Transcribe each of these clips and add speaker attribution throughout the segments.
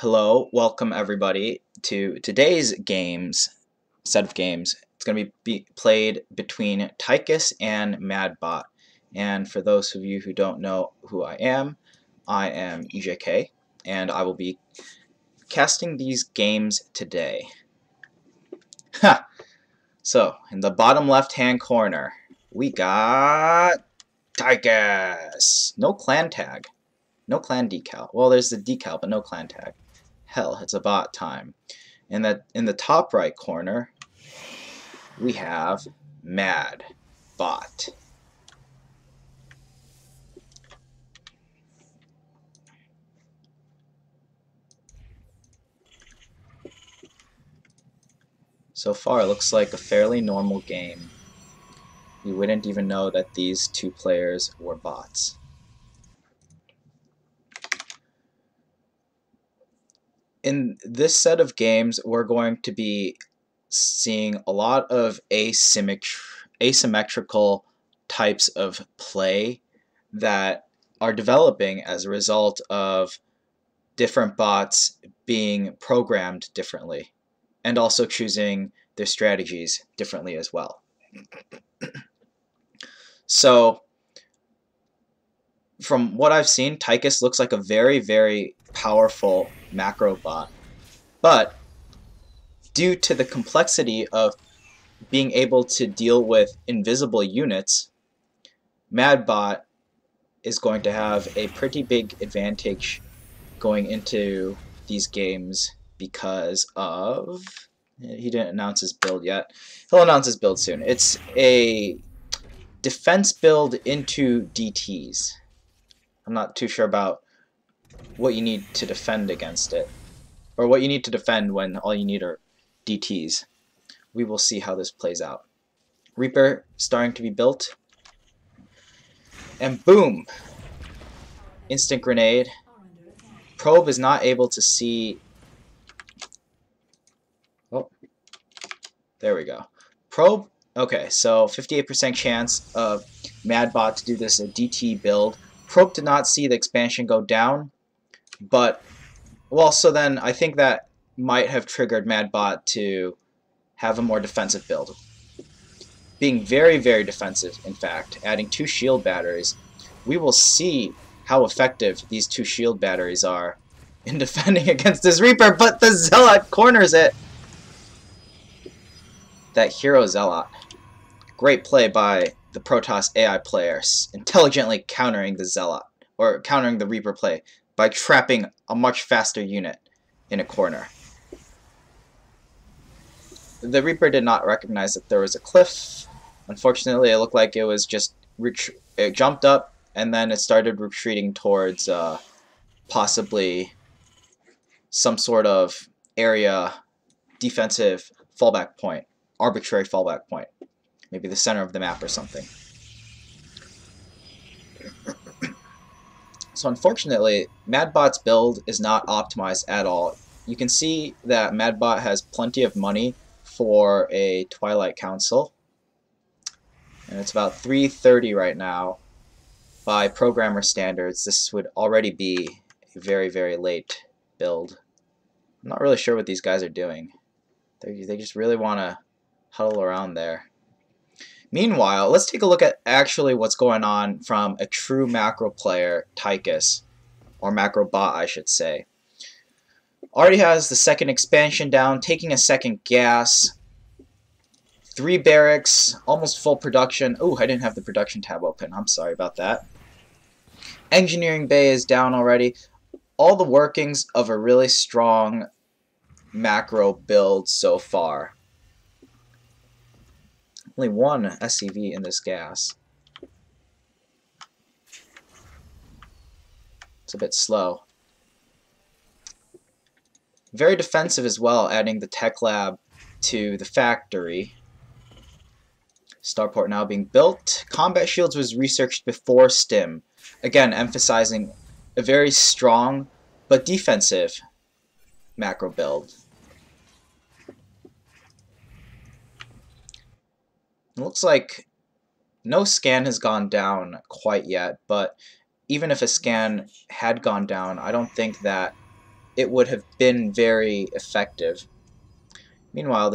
Speaker 1: Hello, welcome everybody to today's set of games. It's going to be played between Tychus and Madbot. And for those of you who don't know who I am EJK, and I will be casting these games today. Ha! So, in the bottom left-hand corner, we got Tychus. No clan tag. No clan decal. Well, there's the decal, but no clan tag. Hell, it's a bot time. And that in the top right corner, we have Madbot. So far, it looks like a fairly normal game. You wouldn't even know that these two players were bots. In this set of games, we're going to be seeing a lot of asymmetrical types of play that are developing as a result of different bots being programmed differently and also choosing their strategies differently as well. So from what I've seen, Tychus looks like a very, very powerful macro bot, but due to the complexity of being able to deal with invisible units, Madbot is going to have a pretty big advantage going into these games because of... he didn't announce his build yet. He'll announce his build soon. It's a defense build into DTs. I'm not too sure about what you need to defend against it, or what you need to defend when all you need are DTs. We will see how this plays out. Reaper starting to be built, and boom! Instant grenade. Probe is not able to see... oh, there we go. Probe, okay, so 58% chance of Madbot to do this DT build. Probe did not see the expansion go down, but, well, so then I think that might have triggered Madbot to have a more defensive build. Being very, very defensive, in fact, adding 2 shield batteries. We will see how effective these 2 shield batteries are in defending against this Reaper, but the Zealot corners it! That hero Zealot. Great play by the Protoss AI players, intelligently countering the Zealot, or countering the Reaper play, by trapping a much faster unit in a corner. The Reaper did not recognize that there was a cliff. Unfortunately, it looked like it was just... it jumped up, and then it started retreating towards possibly some sort of area defensive fallback point, arbitrary fallback point. Maybe the center of the map or something. So unfortunately, Madbot's build is not optimized at all. You can see that Madbot has plenty of money for a Twilight Council, and it's about 330 right now. By programmer standards, this would already be a very, very late build. I'm not really sure what these guys are doing. They just really want to huddle around there. Meanwhile, let's take a look at actually what's going on from a true macro player, Tychus, or macro bot, I should say. Already has the second expansion down, taking a second gas, 3 barracks, almost full production. Oh, I didn't have the production tab open. I'm sorry about that. Engineering bay is down already. All the workings of a really strong macro build so far. Only 1 SCV in this gas. It's a bit slow. Very defensive as well, adding the tech lab to the factory. Starport now being built. Combat shields was researched before Stim. Again, emphasizing a very strong but defensive macro build. It looks like no scan has gone down quite yet, but even if a scan had gone down, I don't think that it would have been very effective. Meanwhile,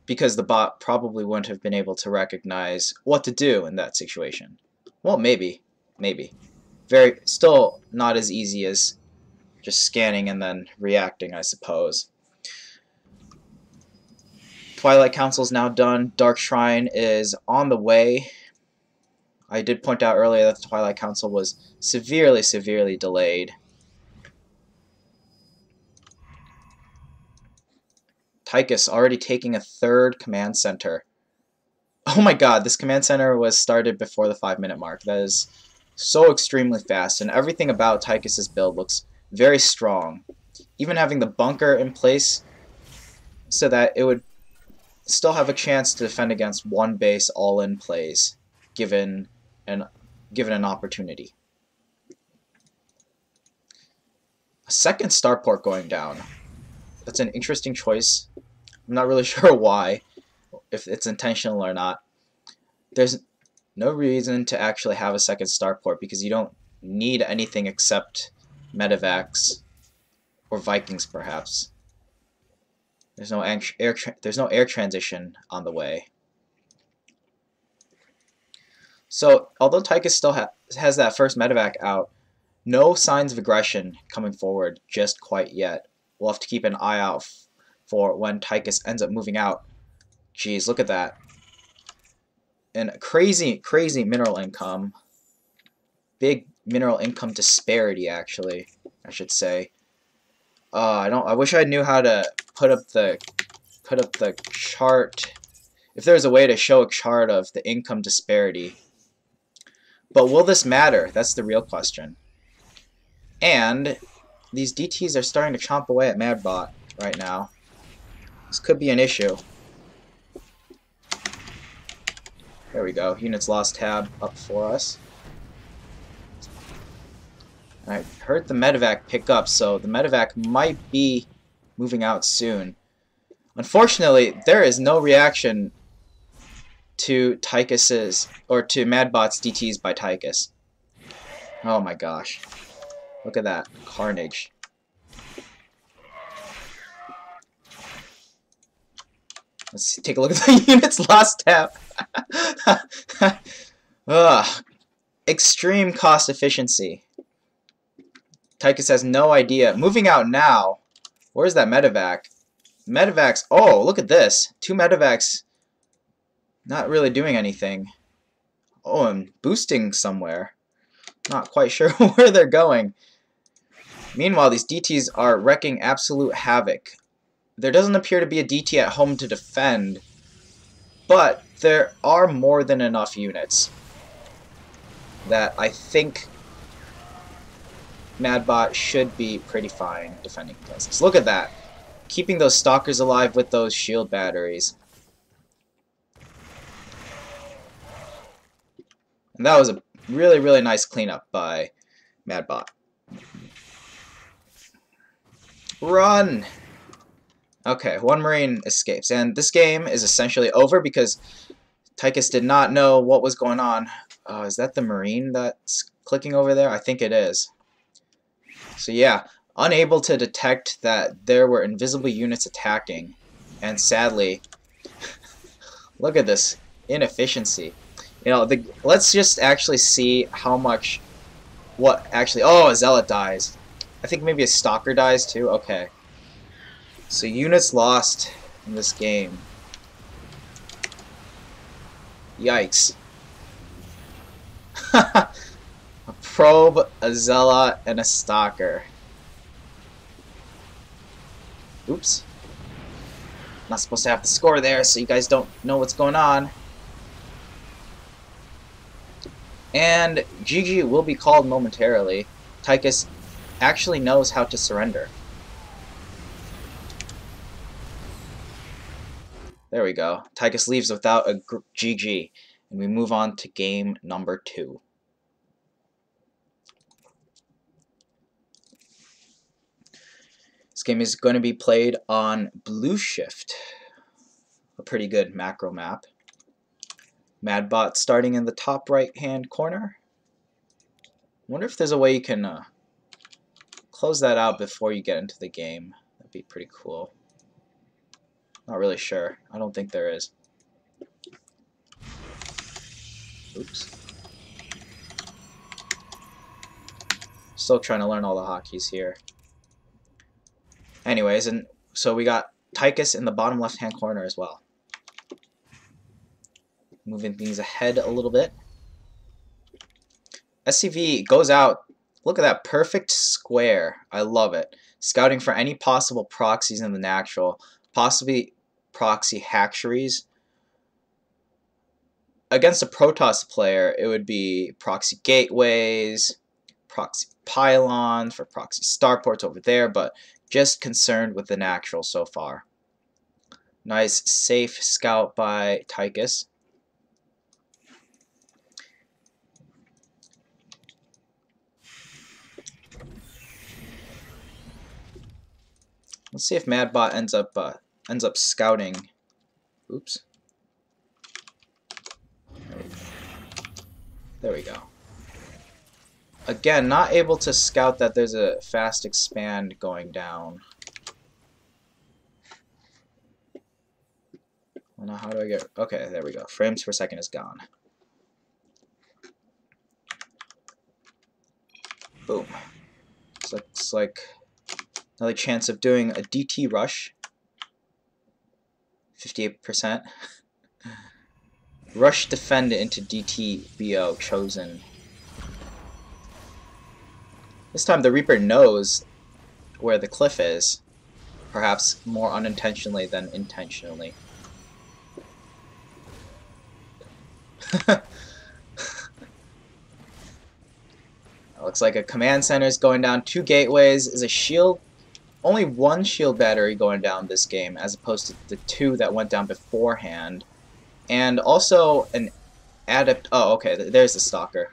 Speaker 1: because the bot probably wouldn't have been able to recognize what to do in that situation. Well, maybe. Still not as easy as just scanning and then reacting, I suppose. Twilight Council's now done. Dark Shrine is on the way. I did point out earlier that the Twilight Council was severely delayed. Tychus already taking a third command center. Oh my god, this command center was started before the 5-minute mark. That is so extremely fast, and everything about Tychus's build looks very strong. Even having the bunker in place so that it would still have a chance to defend against one base all in plays, given an opportunity. A second starport going down. That's an interesting choice. I'm not really sure why, if it's intentional or not. There's no reason to actually have a second starport because you don't need anything except medevacs or Vikings, perhaps. There's no air transition on the way. So, although Tychus still has that first medevac out, no signs of aggression coming forward just quite yet. We'll have to keep an eye out for when Tychus ends up moving out. Jeez, look at that. And crazy mineral income. Big mineral income disparity, actually, I should say. I wish I knew how to put up the chart. If there's a way to show a chart of the income disparity. But will this matter? That's the real question. And these DTs are starting to chomp away at Madbot right now. This could be an issue. There we go. Units lost tab up for us. I heard the medevac pick up, so the medevac might be moving out soon. Unfortunately, there is no reaction to Tychus's or to Madbot's DTs by Tychus. Oh my gosh. Look at that carnage. Let's take a look at the units lost tab. Ugh. Extreme cost efficiency. Tychus has no idea. Moving out now. Where's that medevac? Medevacs. Oh, look at this. 2 medevacs. Not really doing anything. Oh, and boosting somewhere. Not quite sure where they're going. Meanwhile, these DTs are wrecking absolute havoc. There doesn't appear to be a DT at home to defend, but there are more than enough units that I think Madbot should be pretty fine defending against this. Look at that. Keeping those stalkers alive with those shield batteries. And that was a really nice cleanup by Madbot. Run! Okay, 1 Marine escapes. And this game is essentially over because Tychus did not know what was going on. Is that the Marine that's clicking over there? I think it is. So yeah, unable to detect that there were invisible units attacking. And sadly, look at this inefficiency. You know, let's just actually see how much, oh, a Zealot dies. I think maybe a Stalker dies too, okay. So units lost in this game. Yikes. A probe, a Zealot, and a Stalker. Oops. Not supposed to have the score there, so you guys don't know what's going on. And GG will be called momentarily. Tychus actually knows how to surrender. There we go. Tychus leaves without a GG. And we move on to game number 2. This game is going to be played on Blue Shift. A pretty good macro map. Madbot starting in the top right hand corner. Wonder if there's a way you can close that out before you get into the game. That'd be pretty cool. Not really sure. I don't think there is. Oops. Still trying to learn all the hotkeys here. Anyways, and so we got Tychus in the bottom left-hand corner as well. Moving things ahead a little bit. SCV goes out. Look at that perfect square. I love it. Scouting for any possible proxies in the natural, possibly proxy hatcheries. Against a Protoss player, it would be proxy gateways, proxy pylons for proxy starports over there, but just concerned with the natural so far. Nice safe scout by Tychus. Let's see if Madbot ends up scouting. Oops. There we go. Again, not able to scout that there's a fast expand going down. Well, now how do I get... Okay, there we go. Frames per second is gone. Boom. So looks like another chance of doing a DT rush. 58%. Rush defend into DTBO chosen. This time the Reaper knows where the cliff is, perhaps more unintentionally than intentionally. Looks like a command center is going down. 2 gateways is a shield. Only 1 shield battery going down this game, as opposed to the 2 that went down beforehand. And also an adept. Oh, okay. There's the stalker.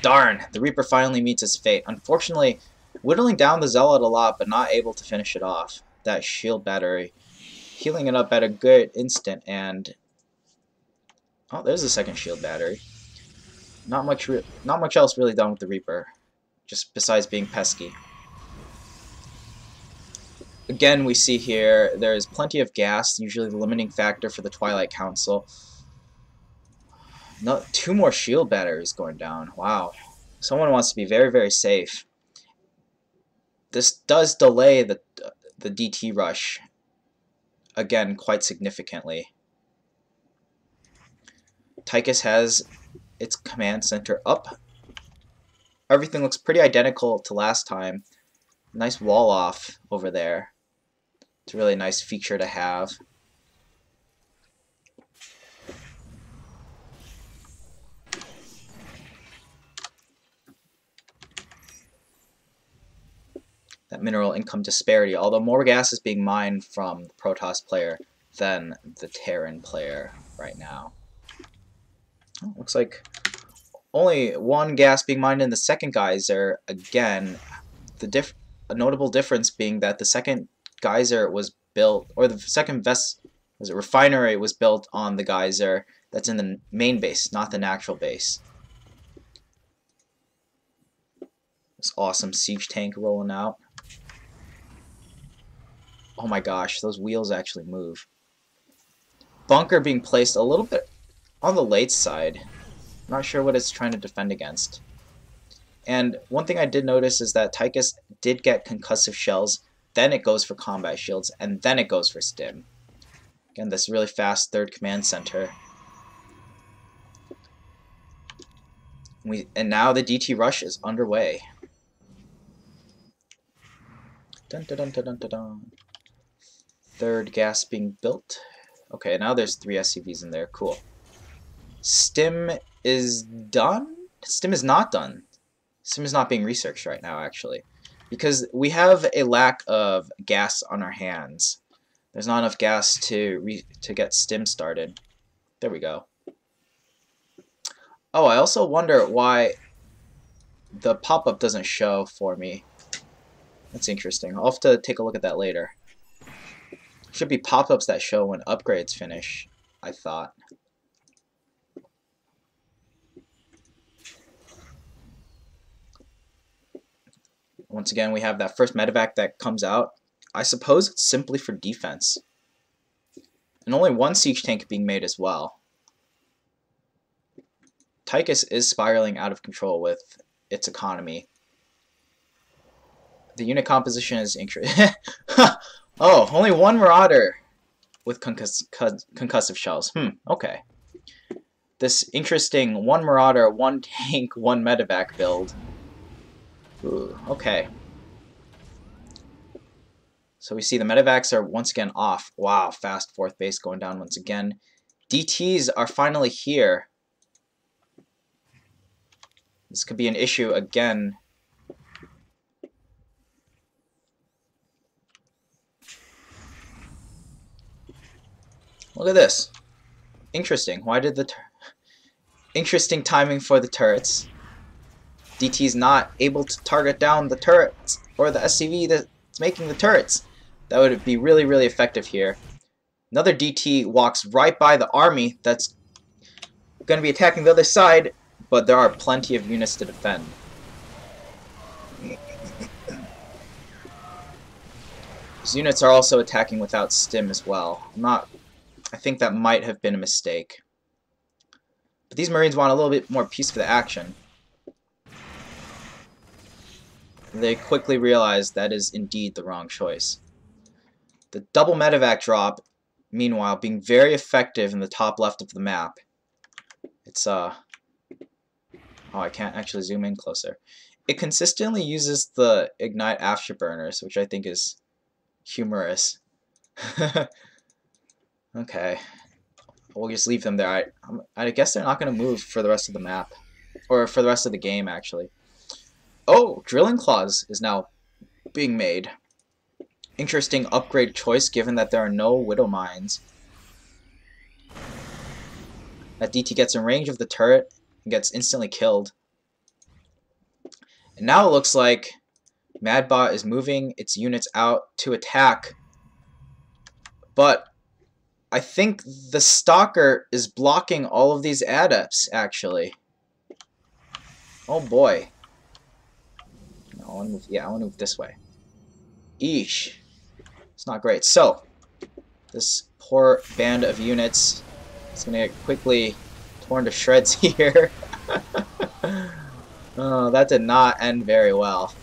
Speaker 1: Darn! The Reaper finally meets his fate. Unfortunately, whittling down the Zealot a lot, but not able to finish it off. That shield battery, healing it up at a good instant, and oh, there's the second shield battery. Not much else really done with the Reaper, just besides being pesky. Again, we see here there's plenty of gas, usually the limiting factor for the Twilight Council. No, 2 more shield batteries going down. Wow. Someone wants to be very, very safe. This does delay the DT rush, again, quite significantly. Tychus has its command center up. Everything looks pretty identical to last time. Nice wall off over there. It's a really nice feature to have. That mineral income disparity, although more gas is being mined from the Protoss player than the Terran player right now. Oh, looks like only 1 gas being mined in the second geyser. Again, a notable difference being that the second geyser was built, or the second refinery was built on the geyser that's in the main base, not the natural base. This awesome siege tank rolling out. Oh my gosh, those wheels actually move. Bunker being placed a little bit on the late side. Not sure what it's trying to defend against. And one thing I did notice is that Tychus did get concussive shells, then it goes for combat shields, and then it goes for stim. Again, this really fast 3rd command center. And now the DT rush is underway. Dun, dun, dun, dun, dun, dun, dun. 3rd gas being built. Okay, now there's 3 SCVs in there. Cool. Stim is done? Stim is not done. Stim is not being researched right now, actually. Because we have a lack of gas on our hands. There's not enough gas to get Stim started. There we go. Oh, I also wonder why the pop-up doesn't show for me. That's interesting. I'll have to take a look at that later. Should be pop-ups that show when upgrades finish, I thought. Once again, we have that first medevac that comes out. I suppose it's simply for defense. And only one siege tank being made as well. Tychus is spiraling out of control with its economy. The unit composition is interesting. Oh, only one Marauder with concussive shells. Okay. This interesting one Marauder, one tank, one medevac build. Ooh, okay. So we see the medevacs are once again off. Wow, fast fourth base going down once again. DTs are finally here. This could be an issue again. Look at this. Interesting. Why did the interesting timing for the turrets. DT's not able to target down the turrets or the SCV that's making the turrets. That would be really, really effective here. Another DT walks right by the army that's going to be attacking the other side, but there are plenty of units to defend. These units are also attacking without stim as well. I think that might have been a mistake. But these Marines want a little bit more peace for the action. They quickly realize that is indeed the wrong choice. The double medevac drop, meanwhile, being very effective in the top left of the map. It's oh, I can't actually zoom in closer. It consistently uses the ignite afterburners, which I think is humorous. Okay. We'll just leave them there. I guess they're not going to move for the rest of the map. Or for the rest of the game, actually. Oh, Drilling Claws is now being made. Interesting upgrade choice, given that there are no Widow Mines. That DT gets in range of the turret and gets instantly killed. And now it looks like Madbot is moving its units out to attack. But I think the Stalker is blocking all of these adepts, actually. Oh boy. No, I want to move this way. Eesh. It's not great. So, this poor band of units is going to get quickly torn to shreds here. Oh, that did not end very well.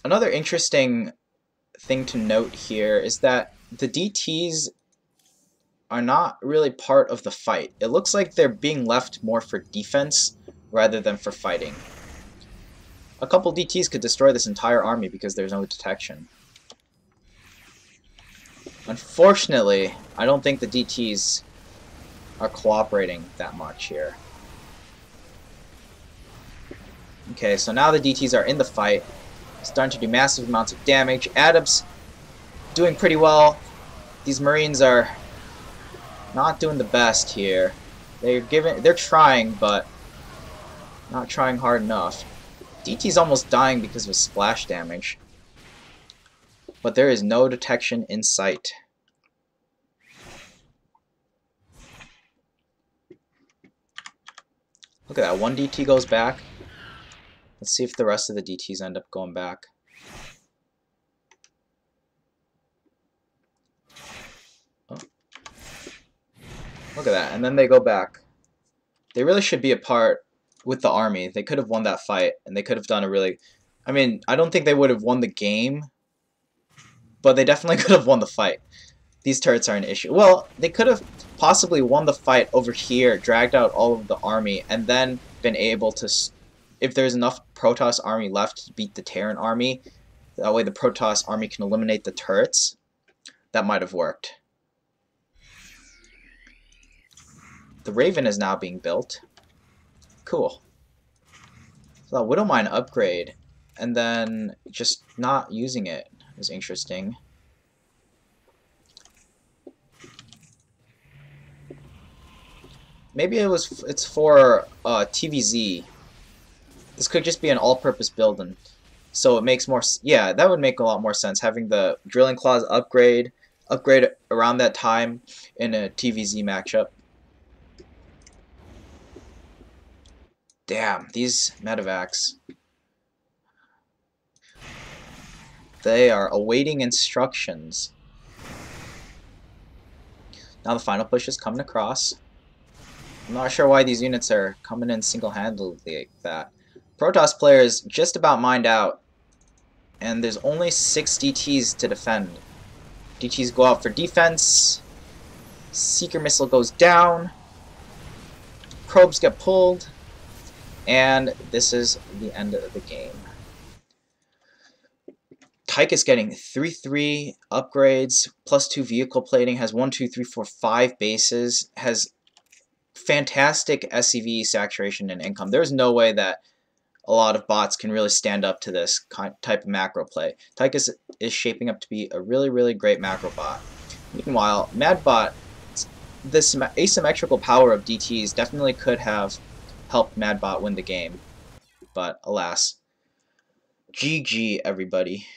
Speaker 1: Another interesting thing to note here is that the DTs are not really part of the fight. It looks like they're being left more for defense rather than for fighting. A couple DTs could destroy this entire army because there's no detection. Unfortunately, I don't think the DTs are cooperating that much here. Okay, so now the DTs are in the fight, starting to do massive amounts of damage. Adepts doing pretty well. These Marines are not doing the best here. They're trying, but not trying hard enough. DT's almost dying because of splash damage. But there is no detection in sight. Look at that, one DT goes back. Let's see if the rest of the DTs end up going back. Oh. Look at that, and then they go back. They really should be a part with the army. They could have won that fight, and they could have done a really... I mean, I don't think they would have won the game, but they definitely could have won the fight. These turrets are an issue. Well, they could have possibly won the fight over here, dragged out all of the army, and then been able to... If there's enough Protoss army left to beat the Terran army, that way the Protoss army can eliminate the turrets, that might have worked. The Raven is now being built. Cool. So that Widow Mine upgrade, and then just not using it is interesting. Maybe it's for TVZ. This could just be an all-purpose build, and so it makes more. Yeah, that would make a lot more sense having the Drilling Claws upgrade around that time in a TVZ matchup. Damn, these medevacs. They are awaiting instructions. Now the final push is coming across. I'm not sure why these units are coming in single-handedly like that. Protoss players just about mined out, and there's only 6 DTs to defend. DTs go out for defense. Seeker missile goes down. Probes get pulled. And this is the end of the game. Tychus getting 3-3 upgrades, +2 vehicle plating, has 1, 2, 3, 4, 5 bases, has fantastic SCV saturation and income. There's no way that a lot of bots can really stand up to this type of macro play. Tychus is shaping up to be a really, really great macro bot. Meanwhile, Madbot, this asymmetrical power of DTs definitely could have helped Madbot win the game. But alas, GG everybody.